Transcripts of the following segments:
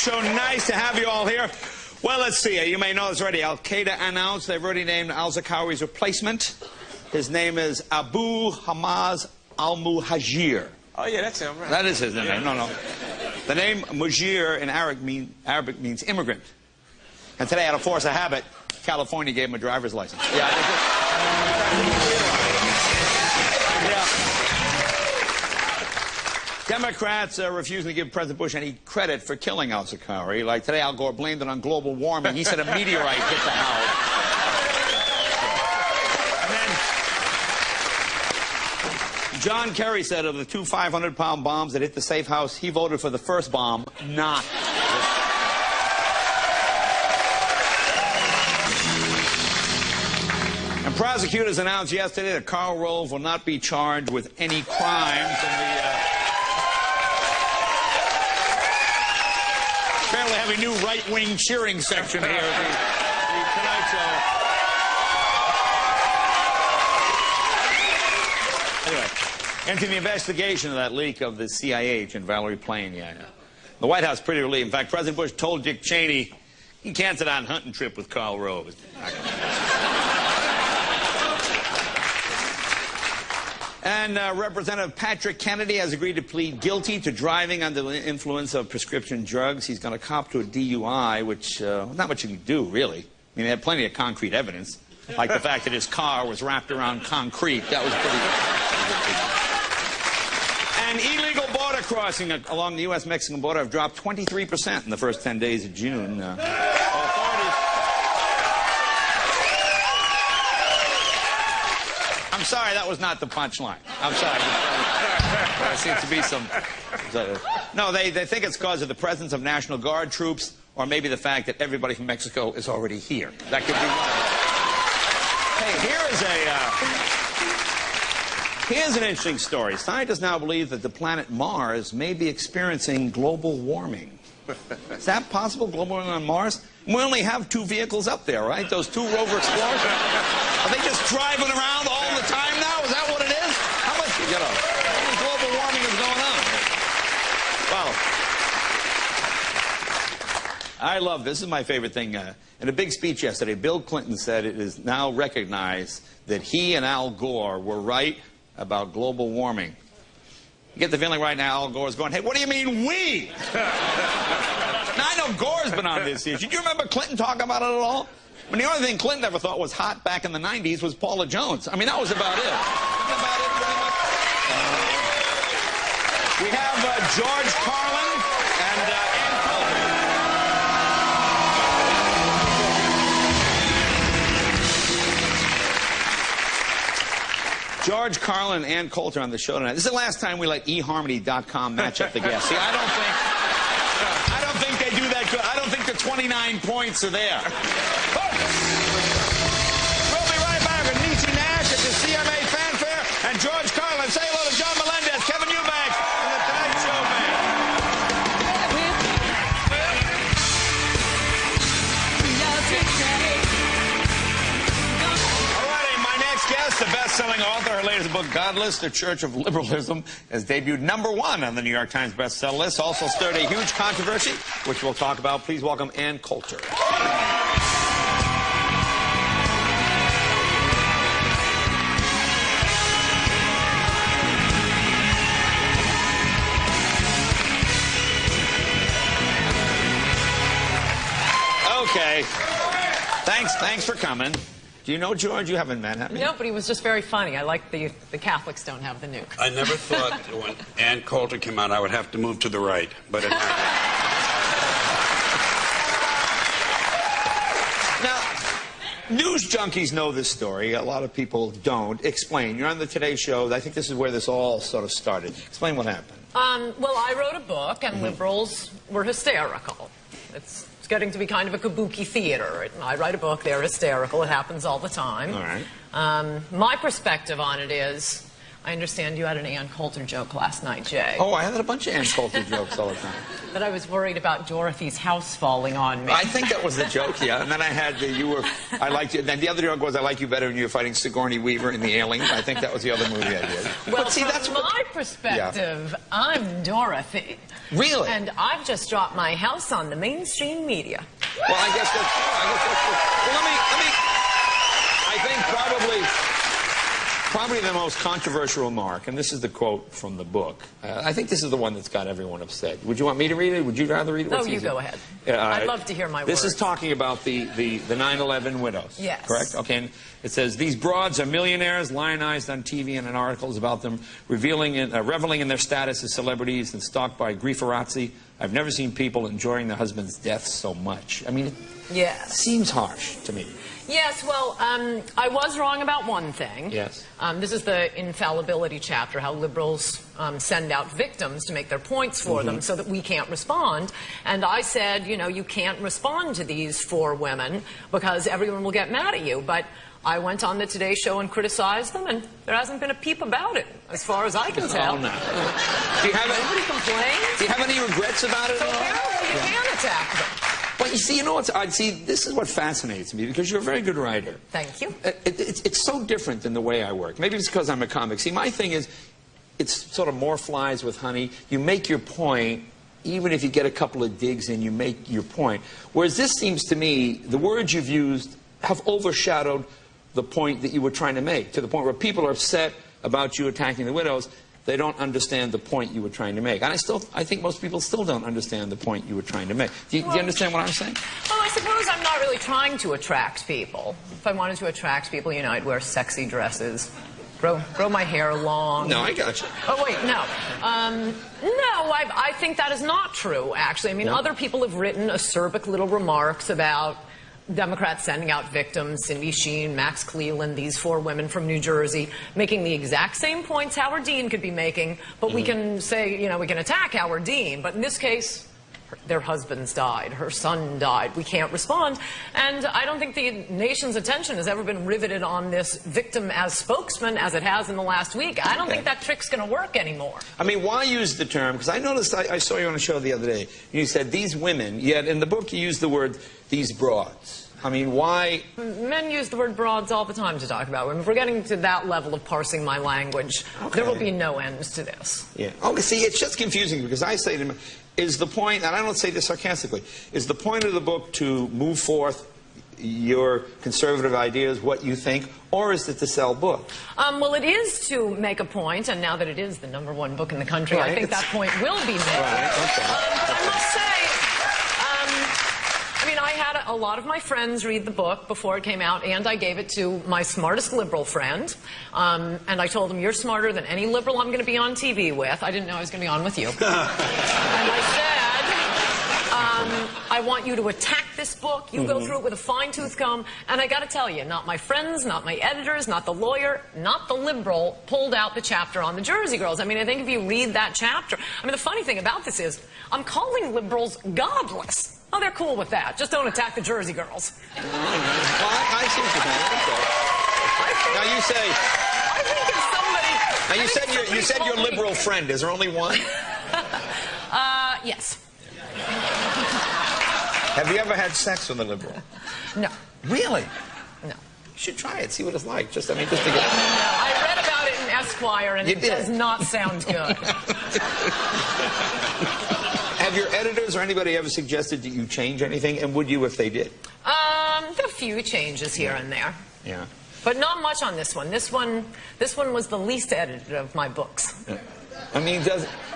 Show. Nice to have you all here. Well, let's see. You may know this already. Al-Qaeda announced they've already named al-Zarqawi's replacement. His name is Abu Hamaz al-Muhajir. Oh, yeah, that's him, right? That is his name. Yeah. No. The name Mujir in Arabic means immigrant. And today, out of force of habit, California gave him a driver's license. Yeah. Democrats are refusing to give President Bush any credit for killing al-Zarqawi. Like today, Al Gore blamed it on global warming. He said a meteorite hit the house. And then John Kerry said of the two 500-pound bombs that hit the safe house, he voted for the first bomb, not. And prosecutors announced yesterday that Karl Rove will not be charged with any crimes in the... Apparently have a new right-wing cheering section here at the Tonight Show. Anyway, into the investigation of that leak of the CIA agent, Valerie Plame. Yeah. The White House pretty relieved. In fact, President Bush told Dick Cheney he canceled on hunting trip with Karl Rove. And Representative Patrick Kennedy has agreed to plead guilty to driving under the influence of prescription drugs. He's going to cop to a DUI, which not much you can do, really. I mean, they had plenty of concrete evidence, like the fact that his car was wrapped around concrete. That was pretty... And illegal border crossing along the U.S.-Mexican border have dropped 23% in the first 10 days of June. I'm sorry, that was not the punchline. I'm sorry. There seems to be some... No, they think it's because of the presence of National Guard troops, or maybe the fact that everybody from Mexico is already here. That could be one. Hey, here's an interesting story. Scientists now believe that the planet Mars may be experiencing global warming. Is that possible, global warming on Mars? We only have 2 vehicles up there, right? Those 2 rover explorers. Are they just driving around all the time now? Is that what it is? How much, how much global warming is going on? Well, I love this. This is my favorite thing. In a big speech yesterday, Bill Clinton said it is now recognized that he and Al Gore were right about global warming. You get the feeling right now Al Gore's going, hey, what do you mean we? Now, I know Gore's been on this issue. Do you remember Clinton talking about it at all? I mean, the only thing Clinton ever thought was hot back in the 90s was Paula Jones. I mean, that was about it. We have George Carlin and Ann Coulter. George Carlin and Ann Coulter on the show tonight. This is the last time we let eHarmony.com match up the guests. See, I don't think they do that good. I don't think the 29 points are there. We'll be right back with Nietzsche Nash at the CMA Fanfare and George Carlin. Say hello to John Melendez, Kevin Eubanks, and the Tonight Show band. All righty, my next guest, the best-selling author. Her latest book, Godless, The Church of Liberalism, has debuted #1 on the New York Times bestseller list. Also stirred a huge controversy, which we'll talk about. Please welcome Ann Coulter. Okay. Thanks for coming. Do you know George? You haven't met him. No, but he was just very funny. I like the Catholics don't have the nuke. I never thought when Ann Coulter came out I would have to move to the right, but it happened. Now, news junkies know this story. A lot of people don't. Explain. You're on the Today Show. I think this is where this all sort of started. Explain what happened. Well, I wrote a book, and liberals were hysterical. It's getting to be kind of a kabuki theater. I write a book, they're hysterical. It happens all the time. All right. My perspective on it is, I understand you had an Ann Coulter joke last night, Jay. Oh, I had a bunch of Ann Coulter jokes all the time. That I was worried about Dorothy's house falling on me. I think that was the joke, yeah. And then I had I liked you. And then the other joke was I like you better when you were fighting Sigourney Weaver in The Aliens. I think that was the other movie I did. Well, but see, from my perspective, I'm Dorothy. Really? And I've just dropped my house on the mainstream media. Well, I guess that's true. Well, I think probably the most controversial remark, and this is the quote from the book. I think this is the one that's got everyone upset. Would you want me to read it? Would you rather read it? No, you go ahead. I'd love to hear my words. This is talking about the 9/11 widows. Yes. Correct? Okay. And it says, these broads are millionaires, lionized on TV and in articles about them, reveling reveling in their status as celebrities and stalked by grieferazzi. I've never seen people enjoying their husband's death so much. I mean, it seems harsh to me. Yes, well, I was wrong about one thing. Yes. This is the infallibility chapter, how liberals send out victims to make their points for them so that we can't respond. And I said, you know, you can't respond to these 4 women because everyone will get mad at you. But I went on the Today Show and criticized them, and there hasn't been a peep about it, as far as I can tell. Oh, no. Nobody complains. Do you have any regrets about it? So apparently you can attack them. But you see, you know what's odd? See, this is what fascinates me, because you're a very good writer. Thank you. It's so different than the way I work. Maybe it's because I'm a comic. See, my thing is, it's sort of more flies with honey. You make your point, even if you get a couple of digs in, you make your point. Whereas this seems to me, the words you've used have overshadowed the point that you were trying to make, to the point where people are upset about you attacking the widows. They don't understand the point you were trying to make. And I think most people still don't understand the point you were trying to make. Do you understand what I'm saying? Well, I suppose I'm not really trying to attract people. If I wanted to attract people, you know, I'd wear sexy dresses, grow my hair long. No, I got you. Oh, wait, no. No, I think that is not true, actually. I mean, other people have written acerbic little remarks about Democrats sending out victims, Cindy Sheen, Max Cleland, these 4 women from New Jersey, making the exact same points Howard Dean could be making, but we can say, you know, we can attack Howard Dean, but in this case, their husbands died, her son died, we can't respond, and I don't think the nation's attention has ever been riveted on this victim as spokesman as it has in the last week. I don't think that trick's going to work anymore. I mean, why use the term, because I noticed, I saw you on a show the other day, you said these women, yet in the book you used the word these broads. I mean, why? Men use the word broads all the time to talk about women. If we're getting to that level of parsing my language, there will be no end to this. Yeah. Okay, see, it's just confusing because I say to them, is the point, and I don't say this sarcastically, is the point of the book to move forth your conservative ideas, what you think, or is it to sell books? Well, it is to make a point, and now that it is the #1 book in the country, I think that point will be made. Right, okay. But I must say, I mean, I had a lot of my friends read the book before it came out, and I gave it to my smartest liberal friend. And I told him, you're smarter than any liberal I'm going to be on TV with. I didn't know I was going to be on with you. And I said, I want you to attack this book. You go through it with a fine-tooth comb. And I got to tell you, not my friends, not my editors, not the lawyer, not the liberal pulled out the chapter on the Jersey Girls. I mean, I think if you read that chapter, I mean, the funny thing about this is I'm calling liberals godless. Oh, they're cool with that. Just don't attack the Jersey Girls. Well, I see what you're saying. I think if somebody... Now, you said your liberal friend. Is there only one? Yes. Have you ever had sex with a liberal? No. Really? No. You should try it. See what it's like. Just to get... No, I read about it in Esquire, and it does not sound good. Have your editors or anybody ever suggested that you change anything, and would you if they did? A few changes here and there. Yeah. But not much on this one. This one was the least edited of my books. Yeah. I mean,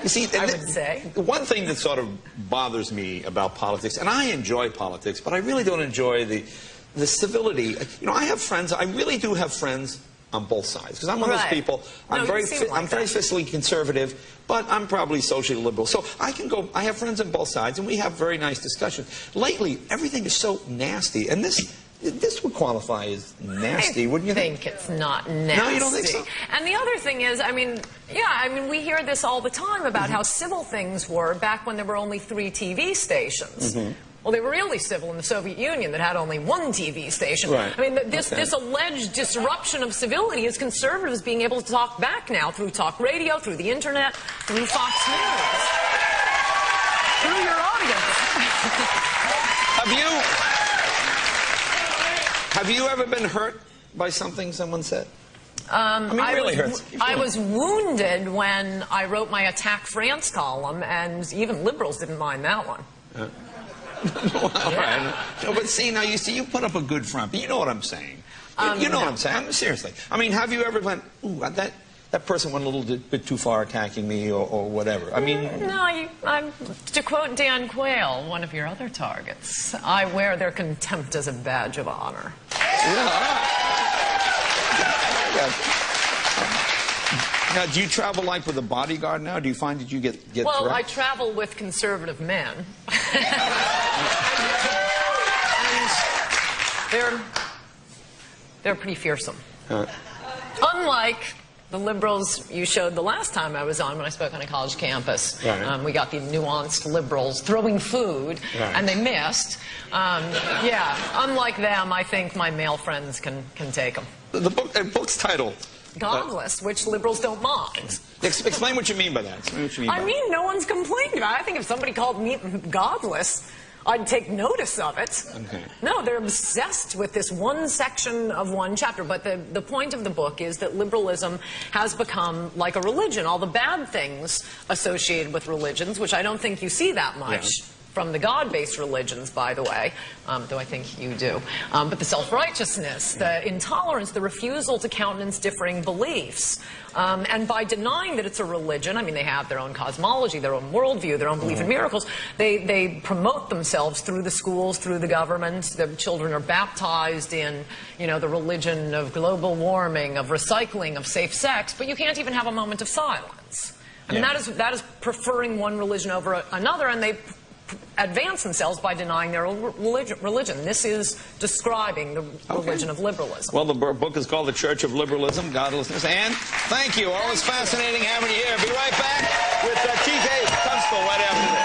you see, I would say. One thing that sort of bothers me about politics, and I enjoy politics, but I really don't enjoy the civility. You know, I have friends, I really do have friends on both sides, because I'm one of those people, I'm very fiscally conservative, but I'm probably socially liberal. So I have friends on both sides, and we have very nice discussions. Lately, everything is so nasty, and this would qualify as nasty, wouldn't you think? I think it's not nasty. No, you don't think so? And the other thing is, I mean, we hear this all the time about how civil things were back when there were only 3 TV stations. Well, they were really civil in the Soviet Union that had only one TV station. Right. I mean, this alleged disruption of civility is conservatives being able to talk back now through talk radio, through the internet, through Fox News, through your audience. Have you ever been hurt by something someone said? I mean, it really hurts. I was wounded when I wrote my Attack France column, and even liberals didn't mind that one. All right. No, but see, now you put up a good front, but you know what I'm saying. You know what I'm saying. Seriously. I mean, have you ever went, ooh, that person went a little bit too far attacking me or whatever? I mean... No, to quote Dan Quayle, one of your other targets, I wear their contempt as a badge of honor. Now, do you travel like with a bodyguard now? Do you find that you get Well, threats? I travel with conservative men. And they're pretty fearsome. Unlike the liberals you showed the last time I was on when I spoke on a college campus. Right. We got the nuanced liberals throwing food, right. and they missed. Yeah, unlike them, I think my male friends can take them. The book's title. Godless, which liberals don't mind. Explain what you mean by that. Explain what you mean by I mean, no one's complaining about it. I think if somebody called me godless, I'd take notice of it. Okay. No, they're obsessed with this one section of one chapter. But the point of the book is that liberalism has become like a religion. All the bad things associated with religions, which I don't think you see that much. Yeah. From the God-based religions, by the way, though I think you do. But the self-righteousness, the intolerance, the refusal to countenance differing beliefs. And by denying that it's a religion, I mean, they have their own cosmology, their own worldview, their own belief in miracles. They promote themselves through the schools, through the government. The children are baptized in, you know, the religion of global warming, of recycling, of safe sex, but you can't even have a moment of silence. I mean, that is preferring one religion over another, and they advance themselves by denying their own religion. This is describing the religion of liberalism. Well, the book is called The Church of Liberalism, Godlessness. And thank you. Always fascinating having you here. Be right back with T.K. Tunstall right after this.